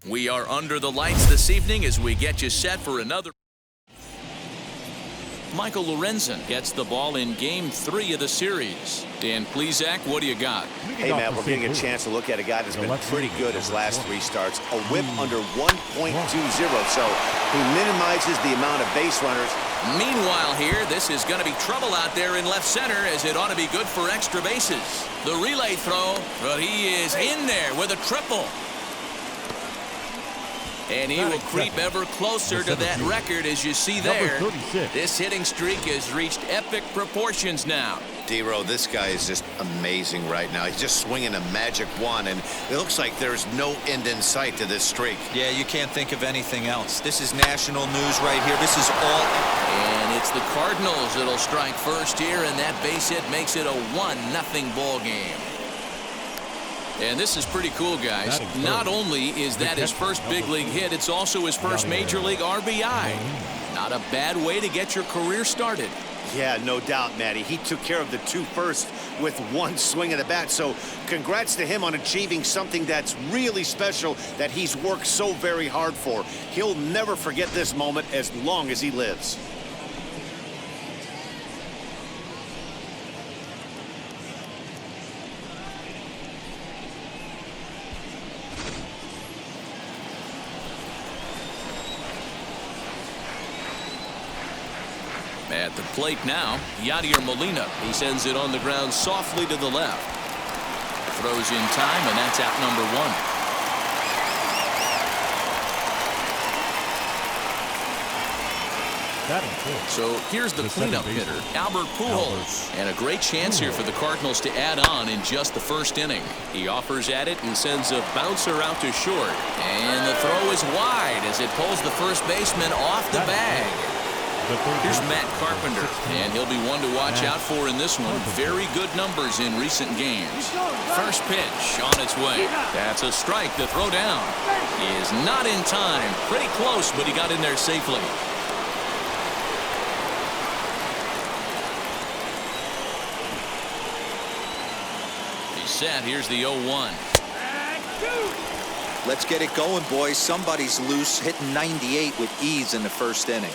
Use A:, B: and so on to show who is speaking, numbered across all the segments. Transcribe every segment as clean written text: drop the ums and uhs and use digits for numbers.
A: We are under the lights this evening as we get you set for another. Michael Lorenzen gets the ball in Game 3 of the series. Dan Plesac, what do you got?
B: Hey, Matt, we're getting a chance to look at a guy that's been pretty good his last 3 starts. A whip under 1.20, so he minimizes the amount of base runners.
A: Meanwhile here, this is going to be trouble out there in left center, as it ought to be good for extra bases. The relay throw, but he is in there with a triple. And he will creep ever closer to that record, as you see there. This hitting streak has reached epic proportions now.
C: D-Row, this guy is just amazing right now. He's just swinging a magic wand, and it looks like there's no end in sight to this streak.
D: Yeah, you can't think of anything else. This is national news right here. This is all.
A: And it's the Cardinals that'll strike first here, and that base hit makes it a 1-0 ball game. And this is pretty cool, guys. Not only is that his first big league hit, it's also his first major league RBI. Not a bad way to get your career started.
B: Yeah, no doubt, Matty. He took care of the 2 first with 1 swing of the bat. So congrats to him on achieving something that's really special that he's worked so very hard for. He'll never forget this moment as long as he lives.
A: At the plate now, Yadier Molina. He sends it on the ground softly to the left. Throws in time, and that's out number 1. So here's the cleanup hitter, Albert Pujols. And a great chance here for the Cardinals to add on in just the first inning. He offers at it and sends a bouncer out to short. And the throw is wide as it pulls the first baseman off the bag. Here's Matt Carpenter, and he'll be one to watch out for in this one. Very good numbers in recent games. First pitch on its way. That's a strike to throw down. He is not in time. Pretty close, but he got in there safely. He's set. Here's the 0-1.
D: Let's get it going, boys. Somebody's loose, hitting 98 with ease in the first inning.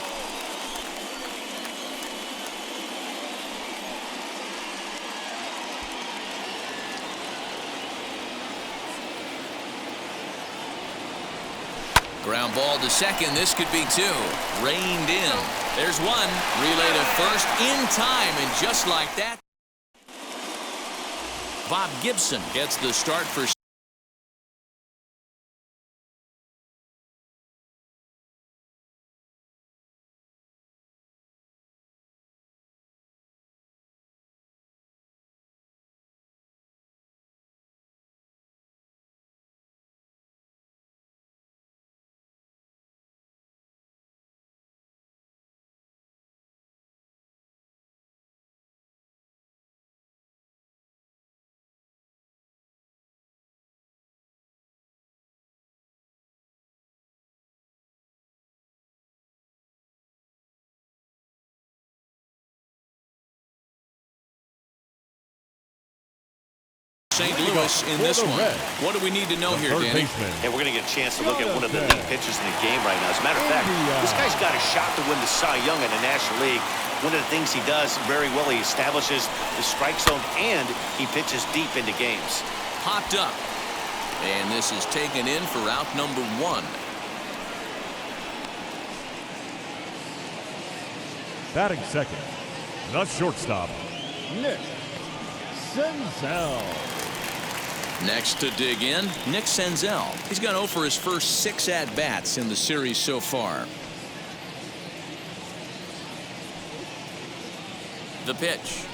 A: Ground ball to second. This could be 2. Reined in. There's 1. Relay to first in time, and just like that, Bob Gibson gets the start for St. Louis in this one. What do we need to know here, Danny?
B: And we're going to get a chance to look at one of the lead pitchers in the game right now. As a matter of fact, this guy's got a shot to win the Cy Young in the National League. One of the things he does very well, he establishes the strike zone, and he pitches deep into games.
A: Popped up. And this is taken in for out number 1.
E: Batting second, the shortstop, Nick Senzel.
A: Next to dig in, Nick Senzel. He's gone 0 for his first 6 at-bats in the series so far. The pitch.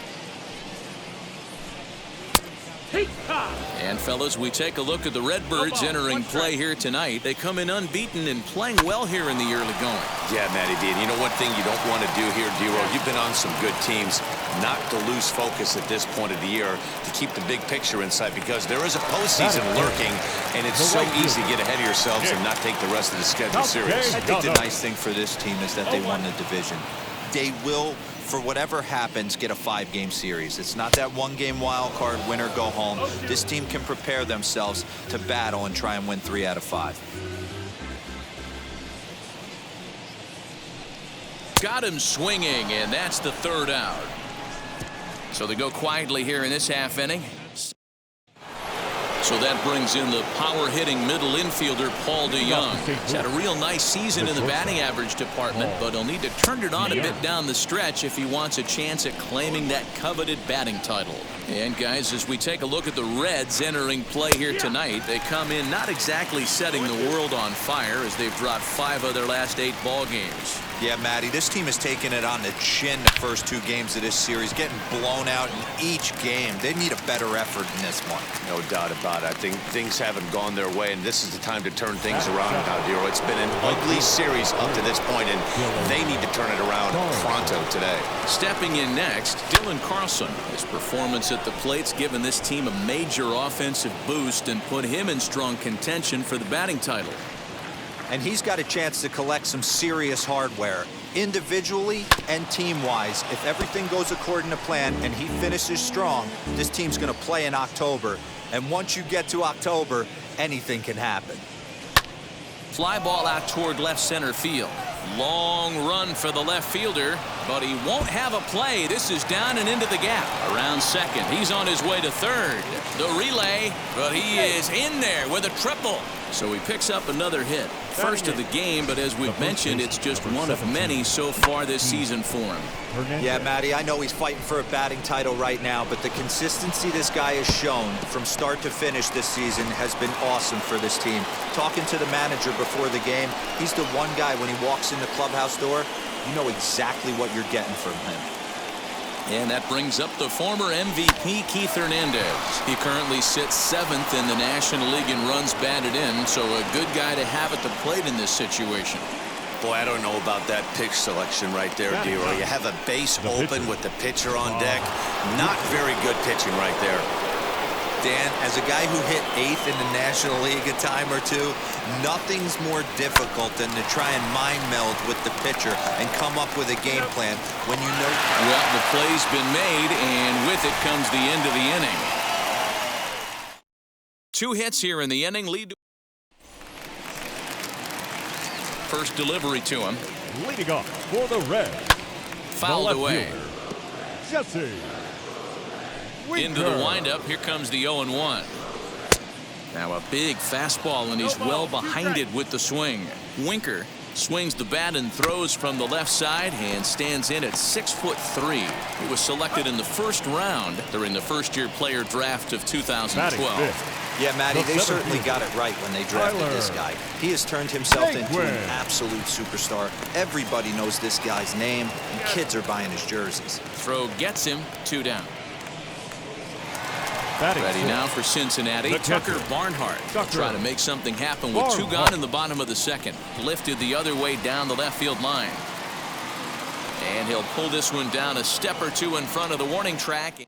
A: And fellas, we take a look at the Redbirds entering play here tonight. They come in unbeaten and playing well here in the early going.
C: Yeah, Matty B. And you know one thing you don't want to do here, D-Row? You've been on some good teams. Not to lose focus at this point of the year, to keep the big picture in sight, because there is a postseason lurking, and it's so easy to get ahead of yourselves and not take the rest of the schedule serious.
D: I think the nice thing for this team is that they won the division. they will, for whatever happens, get a 5-game series. It's not that 1-game wild card, win or go home. This team can prepare themselves to battle and try and win 3 out of 5.
A: Got him swinging, and that's the 3rd out. So they go quietly here in this half inning. So that brings in the power-hitting middle infielder, Paul DeYoung. He's had a real nice season in the batting average department, but he'll need to turn it on a bit down the stretch if he wants a chance at claiming that coveted batting title. And, guys, as we take a look at the Reds entering play here tonight, they come in not exactly setting the world on fire as they've dropped 5 of their last 8 ball games.
D: Yeah, Matty, this team has taken it on the chin the first 2 games of this series, getting blown out in each game. They need a better effort in this one.
C: No doubt about it. I think things haven't gone their way, and this is the time to turn things around now, Dero. It's been an ugly series up to this point, and they need to turn it around pronto today.
A: Stepping in next, Dylan Carlson. His performance at the plate's given this team a major offensive boost and put him in strong contention for the batting title.
D: And he's got a chance to collect some serious hardware, individually and team-wise. If everything goes according to plan and he finishes strong, this team's going to play in October. And once you get to October, anything can happen.
A: Fly ball out toward left center field. Long run for the left fielder, but he won't have a play. This is down and into the gap. Around second, he's on his way to third. The relay, but he is in there with a triple. So he picks up another hit. First of the game, but as we've mentioned, it's just one of many so far this season for him.
D: Yeah, Matty, I know he's fighting for a batting title right now, but the consistency this guy has shown from start to finish this season has been awesome for this team. Talking to the manager before the game, he's the one guy when he walks in the clubhouse door, you know exactly what you're getting from him.
A: And that brings up the former MVP, Keith Hernandez. He currently sits 7th in the National League in runs batted in, so a good guy to have at the plate in this situation.
C: Boy, I don't know about that pitch selection right there, Dero. You have a base open with the pitcher on deck. Not very good pitching right there.
D: Dan, as a guy who hit 8th in the National League a time or two, nothing's more difficult than to try and mind meld with the pitcher and come up with a game plan when you know.
A: Well, the play's been made, and with it comes the end of the inning. 2 hits here in the inning lead. First delivery to him.
E: Leading off for the Reds.
A: Fouled away.
E: Jesse.
A: Into the windup. Here comes the 0-1. Now a big fastball, and he's well behind it with the swing. Winker swings the bat and throws from the left side and stands in at 6'3". He was selected in the first round during the first-year player draft of 2012.
D: Yeah, Matty, they certainly got it right when they drafted this guy. He has turned himself into an absolute superstar. Everybody knows this guy's name, and kids are buying his jerseys.
A: Throw gets him, 2 down. Ready now for Cincinnati. Tucker Barnhart trying to make something happen with 2 gone in the bottom of the second. Lifted the other way down the left field line. And he'll pull this one down a step or 2 in front of the warning track.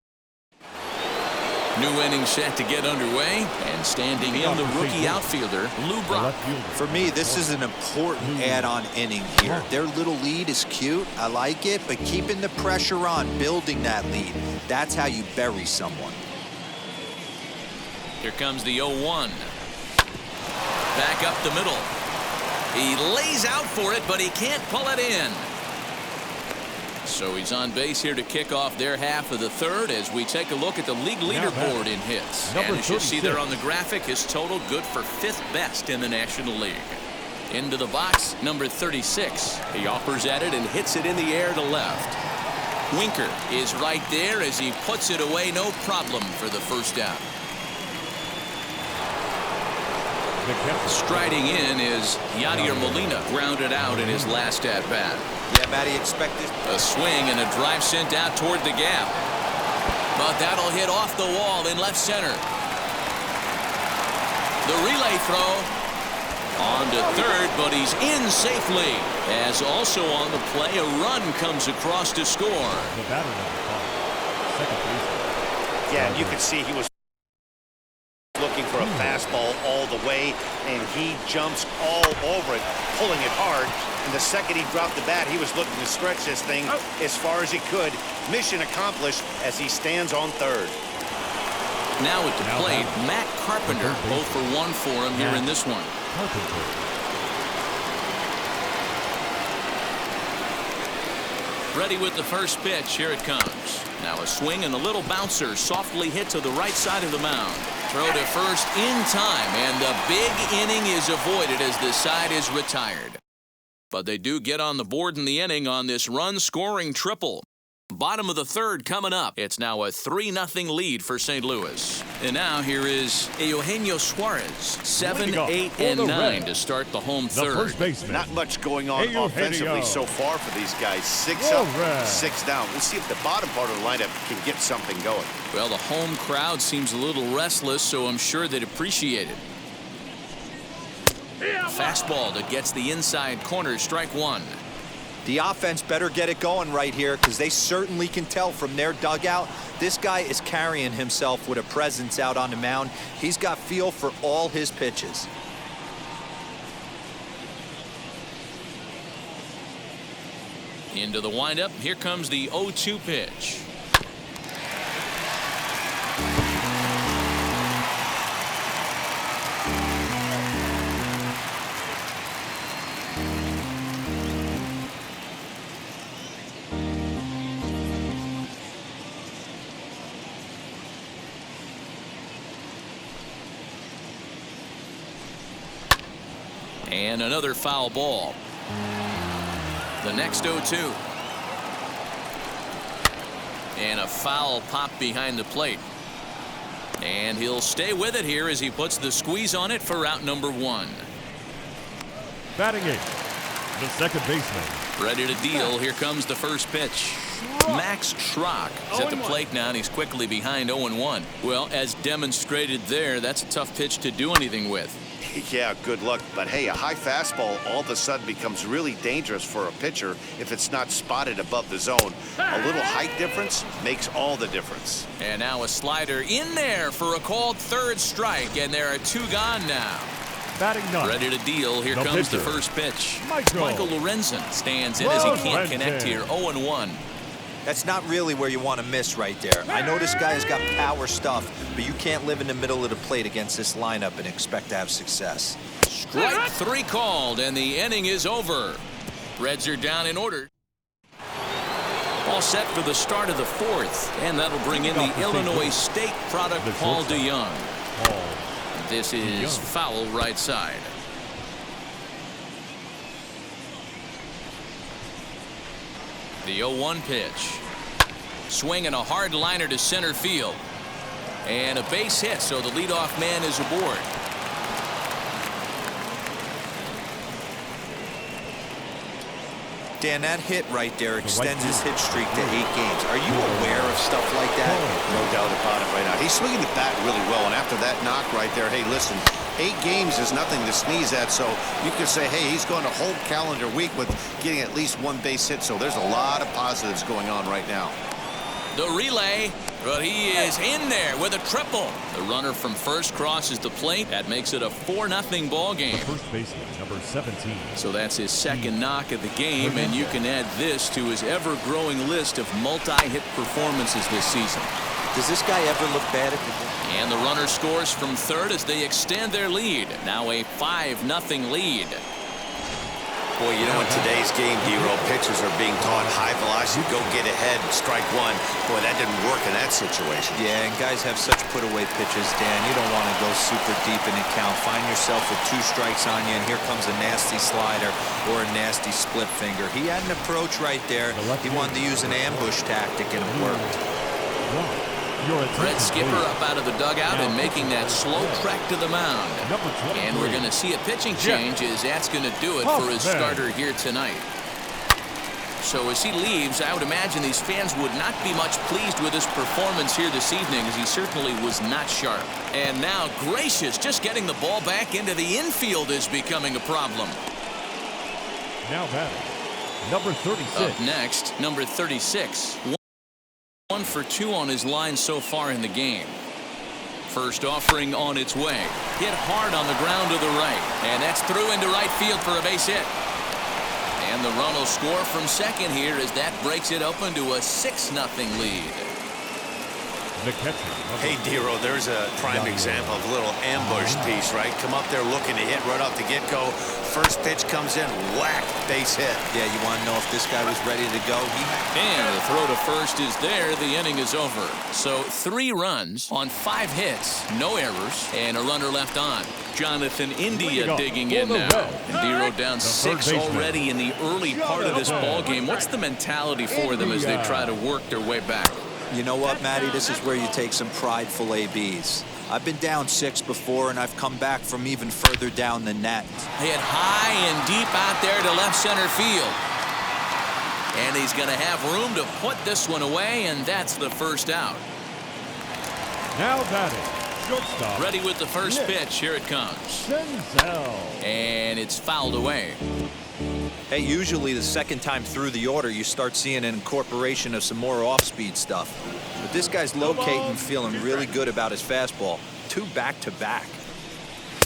A: New inning set to get underway, and standing in the rookie outfielder, Lou Brock.
D: For me, this is an important add-on inning here. Their little lead is cute. I like it, but keeping the pressure on, building that lead, that's how you bury someone.
A: Here comes the 0-1. Back up the middle. He lays out for it, but he can't pull it in. So he's on base here to kick off their half of the third as we take a look at the league leaderboard in hits. And as you see there on the graphic, his total good for 5th best in the National League. Into the box, number 36. He offers at it and hits it in the air to left. Winker is right there as he puts it away, no problem for the first down. Striding in is Yadier Molina, grounded out in his last at-bat.
D: Yeah, Matty, expected
A: a swing and a drive sent out toward the gap. But that'll hit off the wall in left center. The relay throw on to third, but he's in safely. As also on the play, a run comes across to score.
B: Yeah, you can see he was looking for for a fastball all the way, and he jumps all over it, pulling it hard. And the second he dropped the bat, he was looking to stretch this thing as far as he could. Mission accomplished as he stands on third.
A: Now at the plate, Matt Carpenter, 0 for 1 for him here in this one. Ready with the first pitch. Here it comes. Now a swing and a little bouncer softly hit to the right side of the mound. Throw to first in time, and the big inning is avoided as the side is retired. But they do get on the board in the inning on this run-scoring triple. Bottom of the third coming up. It's now a 3-0 lead for St. Louis. And now here is Eugenio Suarez. 7, 8, and 9 to start the home third.
B: Not much going on offensively so far for these guys. 6 up, 6 down. We'll see if the bottom part of the lineup can get something going.
A: Well, the home crowd seems a little restless, so I'm sure they'd appreciate it. Fastball that gets the inside corner. Strike one.
D: The offense better get it going right here, because they certainly can tell from their dugout this guy is carrying himself with a presence out on the mound. He's got feel for all his pitches.
A: Into the windup. Here comes the 0-2 pitch. And another foul ball. The next 0-2. And a foul pop behind the plate. And he'll stay with it here as he puts the squeeze on it for out number 1.
E: Batting 8, the second baseman.
A: Ready to deal. Here comes the first pitch. Max Schrock is at the plate now, and he's quickly behind 0-1. Well, as demonstrated there, that's a tough pitch to do anything with.
B: Yeah, good luck. But hey, a high fastball all of a sudden becomes really dangerous for a pitcher if it's not spotted above the zone. A little height difference makes all the difference.
A: And now a slider in there for a called third strike, and there are 2 gone now.
E: Batting 9.
A: Ready to deal. Here comes the first pitch. Michael Lorenzen stands in as he can't connect here. 0-1.
D: That's not really where you want to miss right there. I know this guy has got power stuff, but you can't live in the middle of the plate against this lineup and expect to have success.
A: Strike 3 called, and the inning is over. Reds are down in order. All set for the start of the 4th, and that'll bring in the Illinois State product, Paul DeYoung. This is foul right side. The 0-1 pitch. Swing and a hard liner to center field. And a base hit, so the leadoff man is aboard.
D: Dan, that hit right there extends his hit streak to 8 games. Are you aware of stuff like that?
B: No doubt about it right now. He's swinging the bat really well, and after that knock right there, hey, listen, 8 games is nothing to sneeze at, so you could say, hey, he's going a whole calendar week with getting at least 1 base hit, so there's a lot of positives going on right now.
A: The relay, but he is in there with a triple. The runner from first crosses the plate. That makes it a 4-0 ball game.
E: First baseman, number 17.
A: So that's his second knock of the game, and you can add this to his ever-growing list of multi-hit performances this season.
D: Does this guy ever look bad at the game?
A: And the runner scores from third as they extend their lead. Now a 5-0 lead.
C: Boy, you know, in today's game, D-Roll, pitchers are being taught high velocity, go get ahead, strike 1. Boy, that didn't work in that situation.
D: Yeah, and guys have such put-away pitches, Dan. You don't want to go super deep in the count. Find yourself with 2 strikes on you, and here comes a nasty slider or a nasty split finger. He had an approach right there. He wanted to use an ambush tactic, and it worked.
A: Fred Skipper up out of the dugout and making that slow trek to the mound. And we're going to see a pitching change as that's going to do it for his starter here tonight. So as he leaves, I would imagine these fans would not be much pleased with his performance here this evening, as he certainly was not sharp. And now, gracious, just getting the ball back into the infield is becoming a problem.
E: Now batting, number 36.
A: Up next, number 36. 1 for 2 on his line so far in the game. First offering on its way. Hit hard on the ground to the right. And that's through into right field for a base hit. And the run will score from second here as that breaks it open to a 6-0 lead.
E: The catcher.
C: Hey, Dero, there's a prime example of a little ambush piece, right? Come up there looking to hit right off the get-go. First pitch comes in, whack, base hit.
D: Yeah, you want to know if this guy was ready to go?
A: And the throw to first is there. The inning is over. So 3 runs on 5 hits, no errors, and a runner left on. Jonathan India digging in now. And Dero down 6 already in the early part of this ball game. What's the mentality for them as they try to work their way back?
D: You know what, Matty? This is where you take some prideful ABs. I've been down 6 before, and I've come back from even further down than that.
A: Hit high and deep out there to left center field. And he's going to have room to put this one away, and that's the first out.
E: Now batting, shortstop.
A: Ready with the first pitch. Here it comes.
E: Senzel.
A: And it's fouled away.
D: Hey, usually the second time through the order, you start seeing an incorporation of some more off-speed stuff. But this guy's locating, feeling really good about his fastball. 2 back-to-back.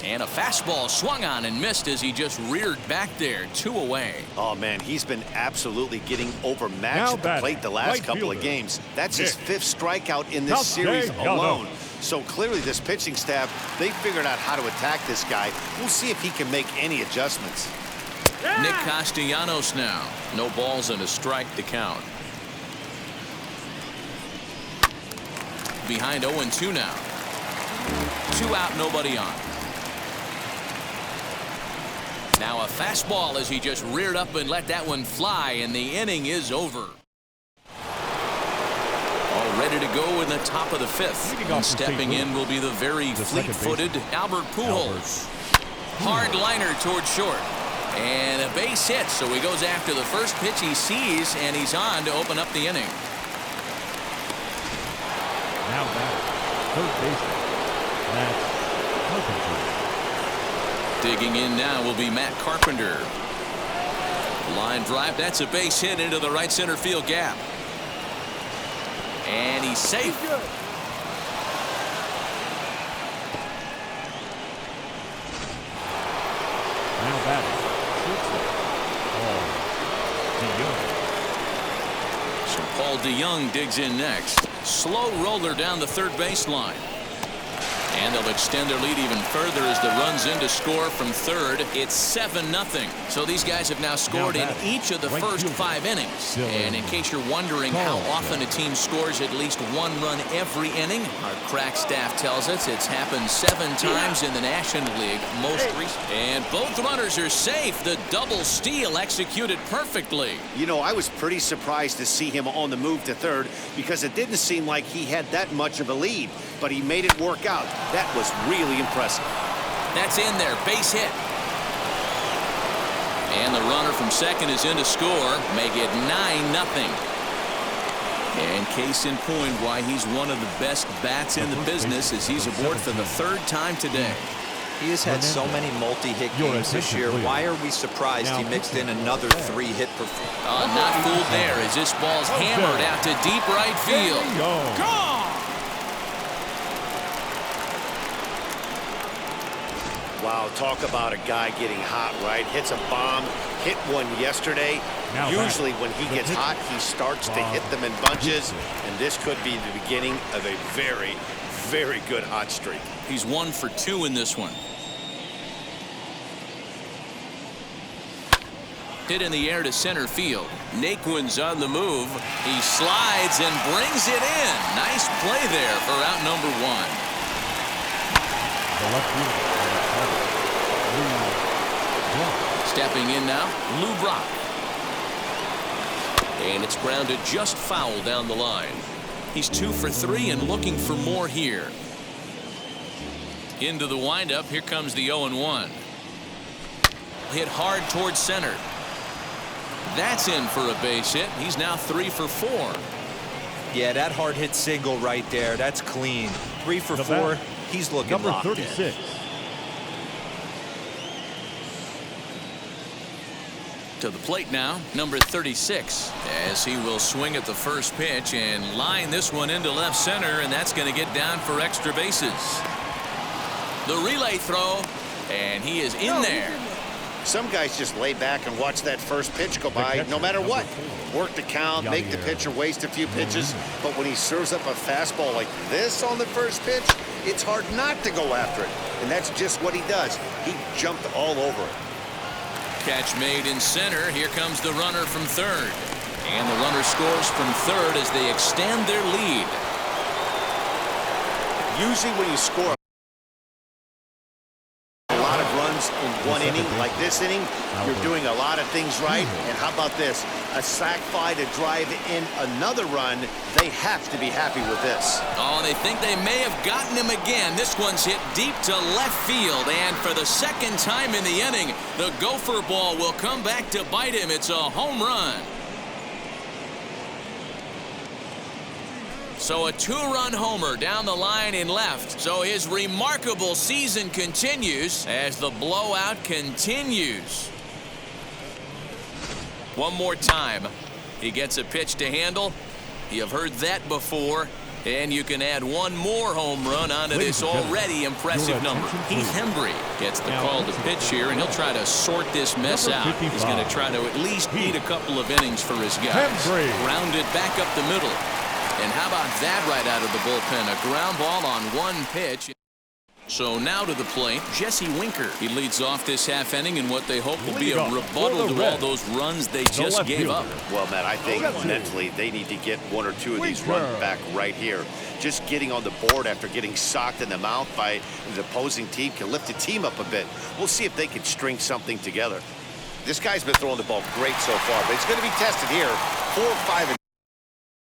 A: And a fastball swung on and missed as he just reared back there. 2 away.
B: Oh, man, he's been absolutely getting overmatched at the plate the last couple of games. That's his 5th strikeout in this series alone. So clearly this pitching staff, they figured out how to attack this guy. We'll see if he can make any adjustments.
A: Nick Castellanos now. No balls and a strike to count. Behind 0-2 now. 2 out, nobody on. Now a fastball as he just reared up and let that one fly, and the inning is over. All ready to go in the top of the 5th. And stepping in will be the very fleet-footed Albert Pujols. Hard liner towards short. And a base hit, so he goes after the first pitch he sees, and he's on to open up the inning.
E: Now batting, third baseman, Matt Carpenter.
A: Digging in now will be Matt Carpenter. Line drive, that's a base hit into the right center field gap. And he's safe.
E: Now batting,
A: So Paul DeYoung digs in next. Slow roller down the third baseline. And they'll extend their lead even further as the runs in to score from third. It's 7-0. So these guys have now scored in each of the first 5 innings. And in case you're wondering how often a team scores at least 1 run every inning, our crack staff tells us it's happened 7 times in the National League, most recent. And both runners are safe. The double steal executed perfectly.
B: You know, I was pretty surprised to see him on the move to third because it didn't seem like he had that much of a lead, but he made it work out. That was really impressive.
A: That's in there. Base hit. And the runner from second is in to score. Make it 9-0. And case in point why he's one of the best bats in the business as he's aboard for the 3rd time today.
D: He has had so many multi-hit games this year. Why are we surprised he mixed in another 3-hit performance?
A: Not fooled there as this ball's hammered out to deep right field. Gone!
B: Wow, talk about a guy getting hot, right? Hits a bomb, hit one yesterday. Usually when he gets hot, he starts to hit them in bunches, and this could be the beginning of a very, very good hot streak.
A: He's 1 for 2 in this one. Hit in the air to center field. Naquin's on the move. He slides and brings it in. Nice play there for out number 1.
E: The left fielder.
A: Stepping in now, Lou Brock. And it's grounded just foul down the line. He's 2 for 3 and looking for more here. Into the windup, here comes the 0-1. Hit hard towards center. That's in for a base hit. He's now 3 for 4.
D: Yeah, that hard hit single right there. That's clean. 3 for 4. He's looking
E: number
D: locked
E: 36.
D: in.
A: To the plate now, number 36, as he will swing at the first pitch and line this one into left center, and that's going to get down for extra bases. The relay throw, and he is in there.
B: Some guys just lay back and watch that first pitch go by no matter what. Work the count, make the pitcher waste a few pitches, but when he serves up a fastball like this on the first pitch, it's hard not to go after it, and that's just what he does. He jumped all over it.
A: Catch made in center. Here comes the runner from third. And the runner scores from third as they extend their lead.
B: Usually when you score a lot of runs in one inning, like this inning, you're doing a lot of things right. And how about this? A sac fly to drive in another run. They have to be happy with this.
A: Oh, they think they may have gotten him again. This one's hit deep to left field. And for the second time in the inning, the gopher ball will come back to bite him. It's a home run. So a two-run homer down the line in left. So his remarkable season continues as the blowout continues. One more time. He gets a pitch to handle. You've heard that before. And you can add one more home run onto this already impressive number. Heath Hembry gets the call to pitch here, and he'll try to sort this mess out. He's going to try to at least beat a couple of innings for his guys. Grounded back up the middle. And how about that right out of the bullpen? A ground ball on one pitch. So now to the plate, Jesse Winker. He leads off this half inning in what they hope will be a rebuttal to all those runs they just gave up.
B: Well, Matt, I think mentally they need to get one or two of these runs back right here. Just getting on the board after getting socked in the mouth by the opposing team can lift the team up a bit. We'll see if they can string something together. This guy's been throwing the ball great so far, but it's going to be tested here. 4, 5, and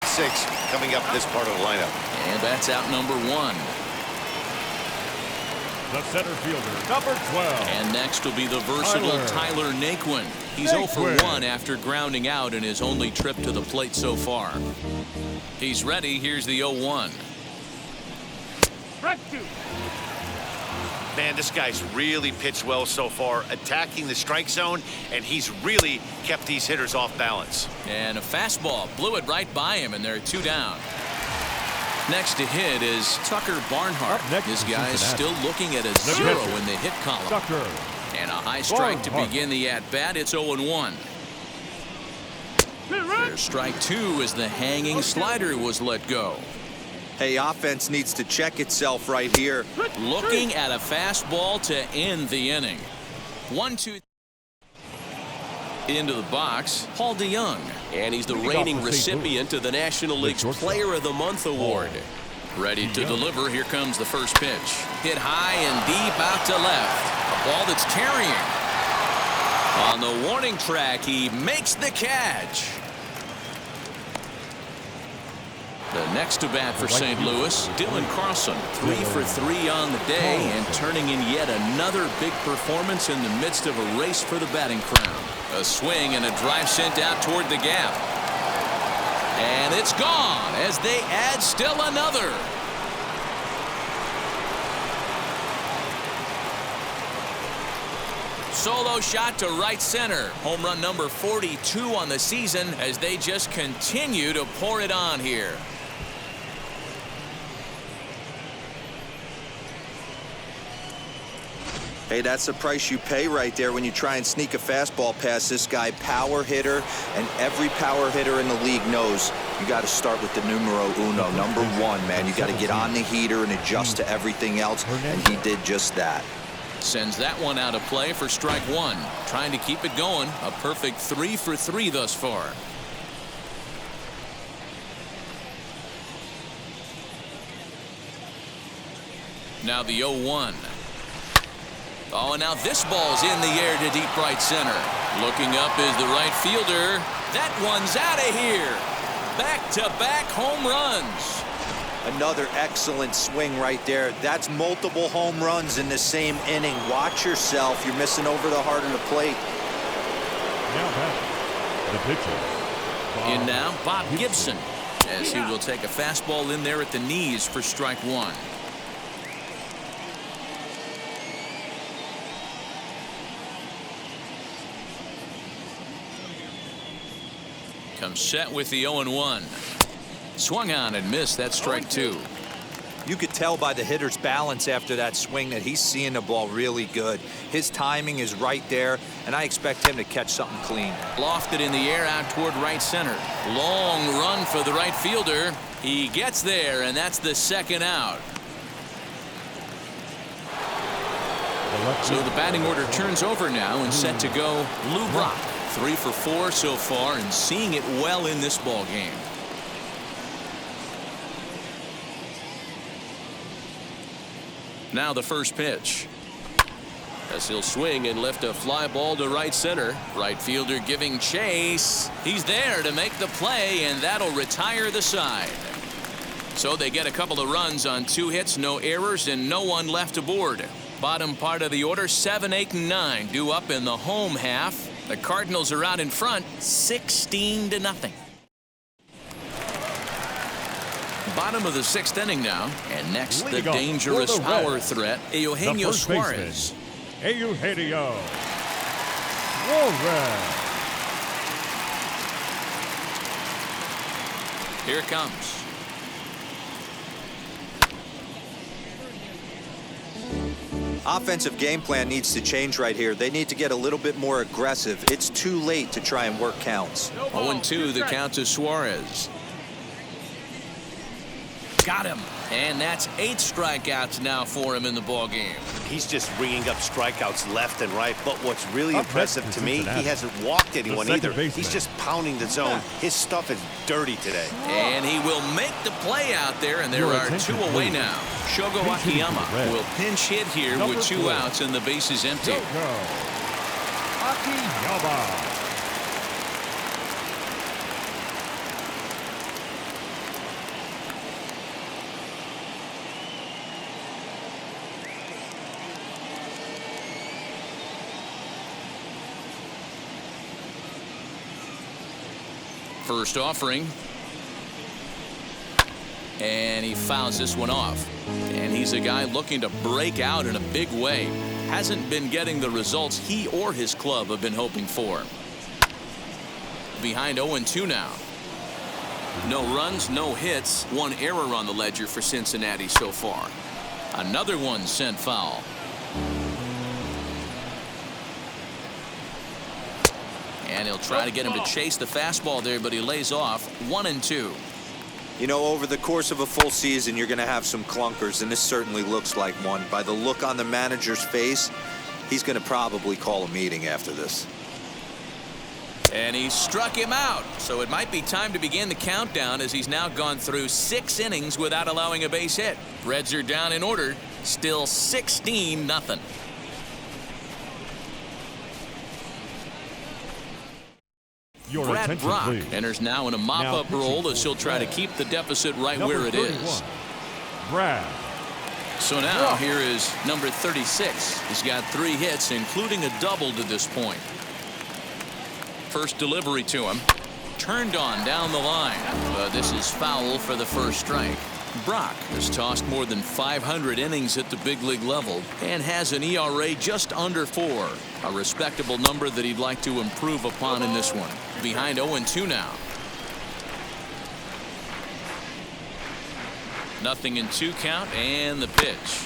B: 6 coming up this part of the lineup.
A: And that's out number 1.
E: The center fielder, number 12.
A: And next will be the versatile Tyler Naquin. He's 0 for 1 after grounding out in his only trip to the plate so far. He's ready. Here's the 0-1.
B: Man, this guy's really pitched well so far, attacking the strike zone, and he's really kept these hitters off balance.
A: And a fastball blew it right by him, and they're 2 down. Next to hit is Tucker Barnhart. This guy is still looking at a 0 in the hit column. And a high strike to begin the at-bat. It's 0-1. There's strike 2 as the hanging slider was let go.
D: Hey, offense needs to check itself right here.
A: Looking at a fastball to end the inning. 1-2. Into the box, Paul DeYoung. And he's the reigning recipient of the National League's Player of the Month award. Ready to deliver. Here comes the first pitch. Hit high and deep out to left. A ball that's carrying. On the warning track, he makes the catch. The next to bat for St. Louis, Dylan Carlson. 3 for 3 on the day and turning in yet another big performance in the midst of a race for the batting crown. A swing and a drive sent out toward the gap. And it's gone as they add still another. Solo shot to right center. Home run number 42 on the season as they just continue to pour it on here.
D: Hey, that's the price you pay right there when you try and sneak a fastball past this guy. Power hitter, and every power hitter in the league knows you got to start with the numero uno, number 1, man. You got to get on the heater and adjust to everything else, and he did just that.
A: Sends that one out of play for strike 1. Trying to keep it going. A perfect 3 for 3 thus far. Now the 0-1. Oh, and now this ball's in the air to deep right center. Looking up is the right fielder. That one's out of here. Back-to-back home runs.
D: Another excellent swing right there. That's multiple home runs in the same inning. Watch yourself. You're missing over the heart of the plate.
E: Now the pitcher.
A: In now, Bob Gibson, as he will take a fastball in there at the knees for strike 1. comes set with the 0-1. Swung on and missed. That's strike 2.
D: You could tell by the hitter's balance after that swing that he's seeing the ball really good. His timing is right there, and I expect him to catch something clean.
A: Lofted in the air out toward right center. Long run for the right fielder. He gets there, and that's the second out. So the batting order turns over now and set to go Lou Brock. 3 for 4 so far and seeing it well in this ball game. Now the first pitch. As he'll swing and lift a fly ball to right center. Right fielder giving chase. He's there to make the play, and that'll retire the side. So they get a couple of runs on 2 hits, no errors, and no one left aboard. Bottom part of the order, 7, 8, and 9 due up in the home half. The Cardinals are out in front, 16-0. Bottom of the 6th inning now, and next the dangerous power threat, Eugenio Suarez.
E: Eugenio Suarez.
A: Here it comes.
D: Offensive game plan needs to change right here. They need to get a little bit more aggressive. It's too late to try and work counts.
A: 0-2 the count to Suarez. Got him. And that's 8 strikeouts now for him in the ball game.
B: He's just ringing up strikeouts left and right. But what's really impressive to me, he hasn't walked anyone either. He's just pounding the zone. His stuff is dirty today.
A: And he will make the play out there, and there are 2 away now. Shogo Akiyama will pinch hit here with 2 outs and the bases empty.
E: Akiyama.
A: First offering. And he fouls this one off. And he's a guy looking to break out in a big way. Hasn't been getting the results he or his club have been hoping for. Behind 0-2 now. No runs, no hits. 1 error on the ledger for Cincinnati so far. Another one sent foul. And he'll try to get him to chase the fastball there, but he lays off. 1-2.
D: You know, over the course of a full season, you're going to have some clunkers, and this certainly looks like one. By the look on the manager's face, he's going to probably call a meeting after this.
A: And he struck him out. So it might be time to begin the countdown, as he's now gone through 6 innings without allowing a base hit. Reds are down in order. Still 16-0. Brad Brock enters now in a mop-up role as he'll try to keep the deficit right where it is.
E: Brad.
A: So now here is number 36. He's got 3 hits, including a double to this point. First delivery to him. Turned on down the line. This is foul for the first strike. Brock has tossed more than 500 innings at the big league level and has an ERA just under 4. A respectable number that he'd like to improve upon in this one. Behind 0-2 now. Nothing in 2 count, and the pitch.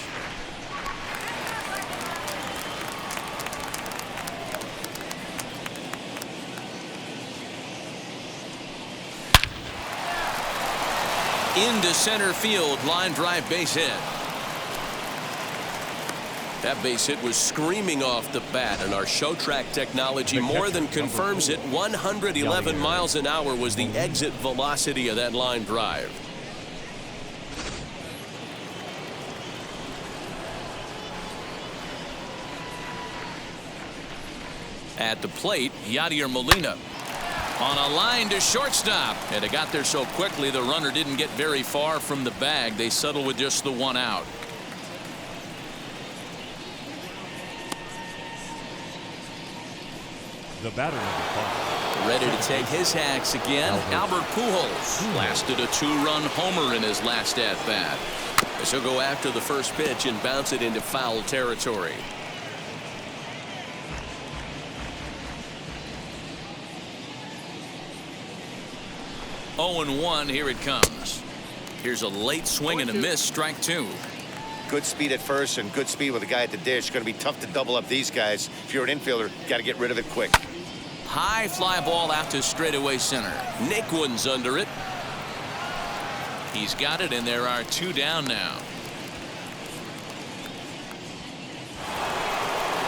A: Into center field, line drive base hit.
F: That base hit was screaming off the bat, and our show track technology more than confirms it. 111 miles an hour was the exit velocity of that line drive.
A: At the plate, Yadier Molina. On a line to shortstop, and it got there so quickly the runner didn't get very far from the bag. They settle with just the 1 out.
E: The batter number 5.
A: Ready to take his hacks again. Albert Pujols lasted a 2-run homer in his last at-bat. As he'll go after the first pitch and bounce it into foul territory. 0-1, here it comes. Here's a late swing and a miss, strike 2.
B: Good speed at first and good speed with a guy at the dish. Going to be tough to double up these guys. If you're an infielder, got to get rid of it quick.
A: High fly ball out to straightaway center. Naquin's under it. He's got it, and there are 2 down now.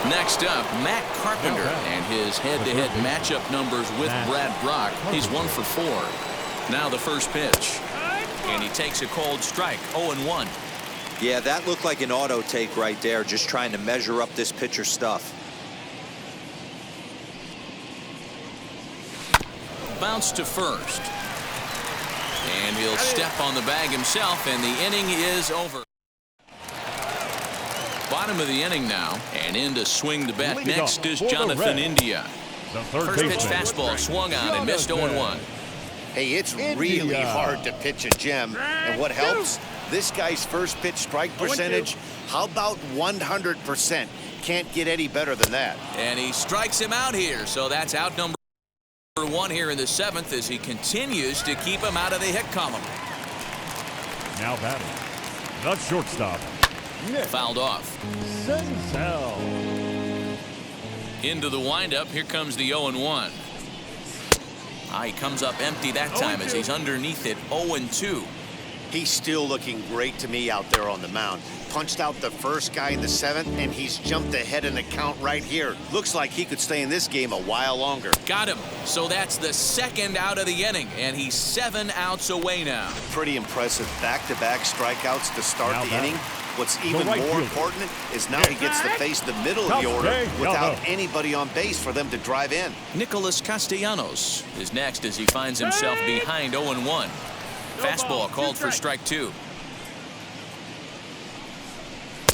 A: Next up, Matt Carpenter and his head-to-head matchup numbers with Brad Brock. He's 1 for 4. Now the first pitch. And he takes a cold strike, 0-1.
D: Yeah, that looked like an auto take right there, just trying to measure up this pitcher's stuff.
A: Bounce to first. And he'll step on the bag himself, and the inning is over. Bottom of the inning now, and in to swing the bat next is Jonathan India. First pitch fastball swung on and missed 0-1.
B: Hey, it's really hard to pitch a gem. And what helps? This guy's first pitch strike percentage, how about 100%? Can't get any better than that.
A: And he strikes him out here, so that's out number 1 here in the 7th as he continues to keep him out of the hit column.
E: Now batting, the shortstop.
A: Fouled off.
E: Senzel.
A: Into the windup. Here comes the 0-1. He comes up empty that time as he's underneath it. 0-2.
B: He's still looking great to me out there on the mound. Punched out the first guy in the 7th, and he's jumped ahead in the count right here. Looks like he could stay in this game a while longer.
A: Got him. So that's the 2nd out of the inning, and he's 7 outs away now.
B: Pretty impressive back-to-back strikeouts to start the inning. What's even more important is now he gets to face the middle of the order without anybody on base for them to drive in.
A: Nicholas Castellanos is next as he finds himself behind 0-1. Fastball called for strike 2.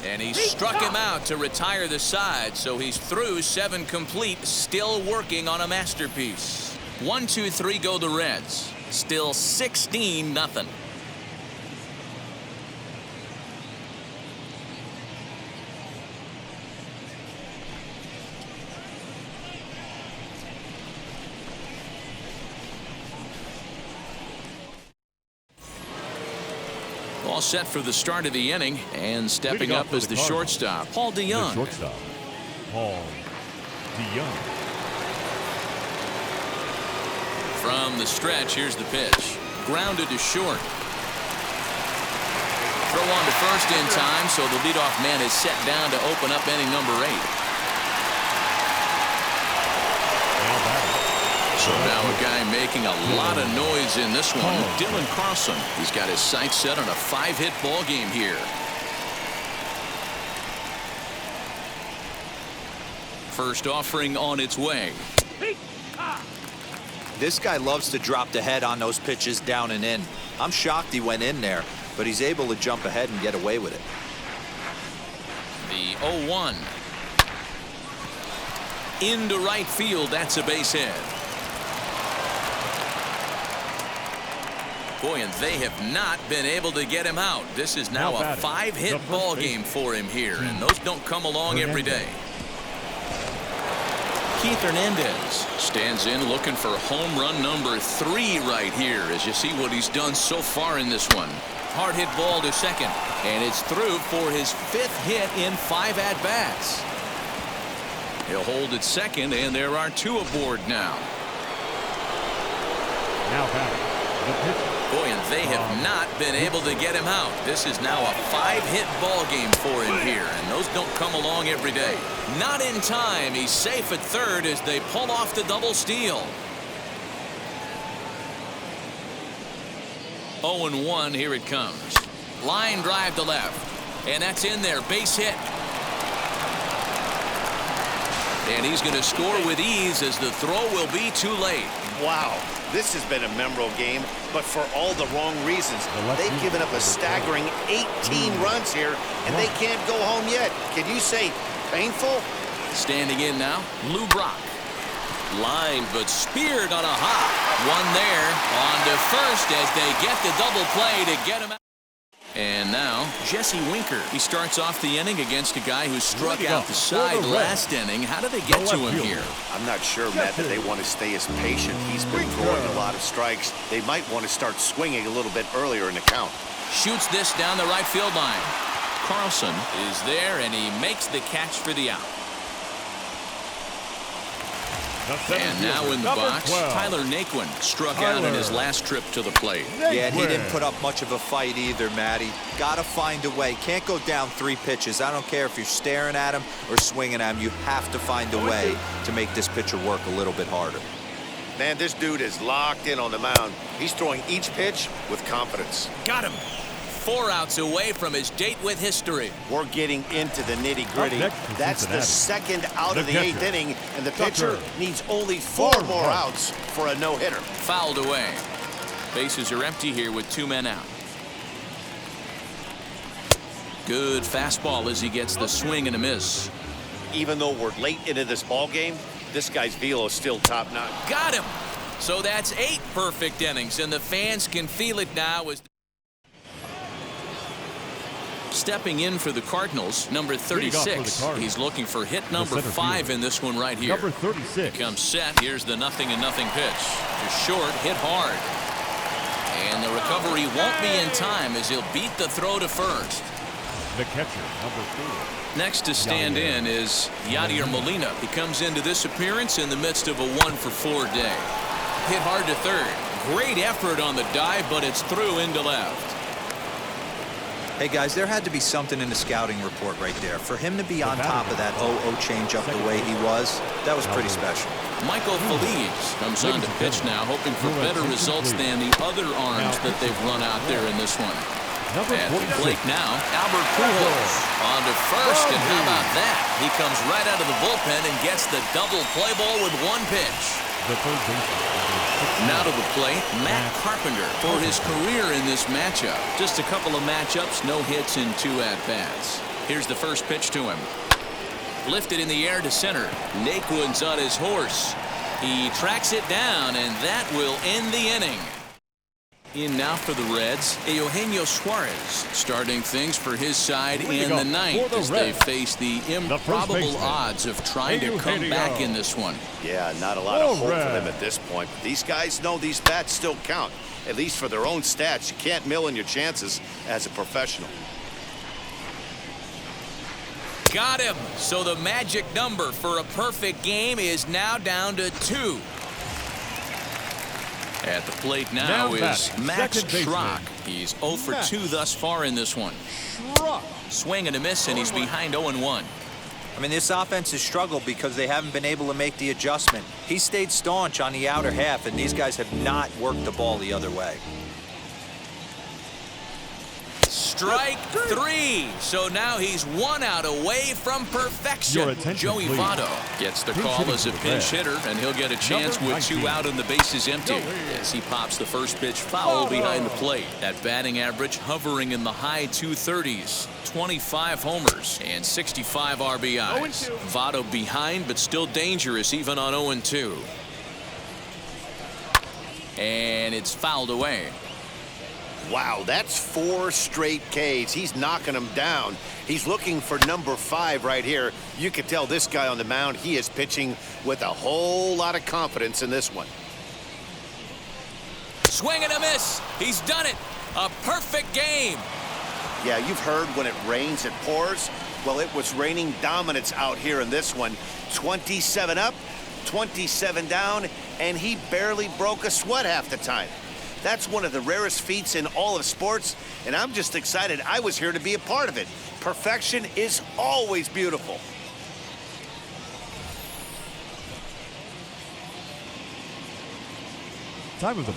A: And he struck him out to retire the side, so he's through 7 complete, still working on a masterpiece. 1, 2, 3 go the Reds. Still 16-0. All set for the start of the inning, and stepping up as the shortstop, Paul DeYoung.
E: Paul DeYoung.
A: From the stretch, here's the pitch. Grounded to short. Throw on to first in time, so the leadoff man is set down to open up inning number 8. So now a guy making a lot of noise in this one, Dylan Carlson. He's got his sights set on a 5-hit ball game here. First offering on its way.
D: This guy loves to drop the head on those pitches down and in. I'm shocked he went in there, but he's able to jump ahead and get away with it.
A: The 0-1. Into right field, that's a base hit. Boy, and they have not been able to get him out. This is now a 5-hit ball game for him here, and those don't come along every day. Keith Hernandez stands in looking for home run number 3 right here as you see what he's done so far in this one. Hard hit ball to second, and it's through for his 5th hit in 5 at-bats. He'll hold at second, and there are 2 aboard now.
E: Now batting, the pitcher.
A: Boy, and they have not been able to get him out. This is now a 5-hit ball game for him here, and those don't come along every day. Not in time. He's safe at third as they pull off the double steal. 0-1, here it comes. Line drive to left, and that's in there. Base hit. And he's going to score with ease as the throw will be too late.
B: Wow. This has been a memorable game, but for all the wrong reasons. They've given up a staggering 18 runs here, and they can't go home yet. Can you say painful?
A: Standing in now, Lou Brock. Line, but speared on a hop. One there, on to first as they get the double play to get him out. And now, Jesse Winker. He starts off the inning against a guy who struck out the side last inning. How do they get to him here?
B: I'm not sure, Matt, that they want to stay as patient. He's been throwing a lot of strikes. They might want to start swinging a little bit earlier in the count.
A: Shoots this down the right field line. Carlson is there, and he makes the catch for the out. And now in the box, Tyler Naquin struck out in his last trip to the plate.
D: Yeah, and he didn't put up much of a fight either, Matty. Gotta find a way. Can't go down 3 pitches. I don't care if you're staring at him or swinging at him. You have to find a way to make this pitcher work a little bit harder.
B: Man, this dude is locked in on the mound. He's throwing each pitch with confidence.
A: Got him. 4 outs away from his date with history.
B: We're getting into the nitty-gritty. That's the second out of the 8th inning, and the pitcher needs only 4 more outs for a no-hitter.
A: Fouled away. Bases are empty here with 2 men out. Good fastball as he gets the swing and a miss.
B: Even though we're late into this ball game, this guy's velo is still top-notch.
A: Got him. So that's 8 perfect innings, and the fans can feel it now as stepping in for the Cardinals, number 36. He's looking for hit number 5 in this one right here.
E: Number 36.
A: Comes set. Here's the 0-0 pitch. To short, hit hard. And the recovery won't be in time as he'll beat the throw to first.
E: The catcher, number 4.
A: Next to stand in is Yadier Molina. He comes into this appearance in the midst of a 1-for-4 day. Hit hard to third. Great effort on the dive, but it's through into left.
D: Hey, guys, there had to be something in the scouting report right there. For him to be on top of that 0-0 changeup the way he was, that was pretty special.
A: Michael Feliz comes on to pitch now, hoping for better results than the other arms that they've run out there in this one. At the plate now, Albert Pujols on to first, and how about that? He comes right out of the bullpen and gets the double play ball with 1 pitch.
E: The third baseman.
A: Now to the plate, Matt Carpenter for his career in this matchup. Just a couple of matchups, no hits in 2 at-bats. Here's the first pitch to him. Lifted in the air to center. Naquin's on his horse. He tracks it down, and that will end the inning. In now for the Reds, Eugenio Suarez starting things for his side in the 9th as they face the improbable odds of trying to come back in this one.
B: Yeah, not a lot of hope for them at this point. But these guys know these bats still count, at least for their own stats. You can't mill in your chances as a professional.
A: Got him. So the magic number for a perfect game is now down to 2. At the plate now is Max Schrock. He's 0 for 2 thus far in this one. Swing and a miss, and he's behind 0-1.
D: I mean, this offense has struggled because they haven't been able to make the adjustment. He stayed staunch on the outer half, and these guys have not worked the ball the other way.
A: Strike 3. So now he's 1 out away from perfection. Joey Votto gets the call as a pinch hitter, and he'll get a chance with 2 out and the bases empty as he pops the first pitch foul behind the plate. That batting average hovering in the high 230s. 25 homers and 65 RBIs. Votto behind, but still dangerous even on 0-2. And it's fouled away.
B: Wow, that's 4 straight Ks. He's knocking them down. He's looking for number 5 right here. You can tell this guy on the mound, he is pitching with a whole lot of confidence in this one.
A: Swing and a miss. He's done it. A perfect game.
B: Yeah, you've heard when it rains, it pours. Well, it was raining dominance out here in this one. 27 up, 27 down, and he barely broke a sweat half the time. That's one of the rarest feats in all of sports, and I'm just excited I was here to be a part of it. Perfection is always beautiful.
E: Time of the ball.